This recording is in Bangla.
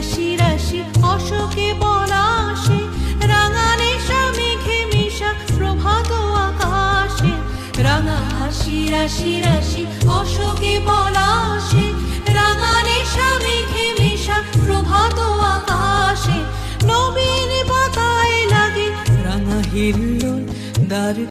রাশি রাশি অশোকে পলাশে, রাঙা নেশা মেঘে মিশা প্রভাত আকাশে। রাঙা হাসি রাশি রাশি অশোকে পলাশে, রাঙা নেশা মেঘে মিশা প্রভাত আকাশে। নবীন পাতায় লাগে রাঙা হিল্লোল, দ্বার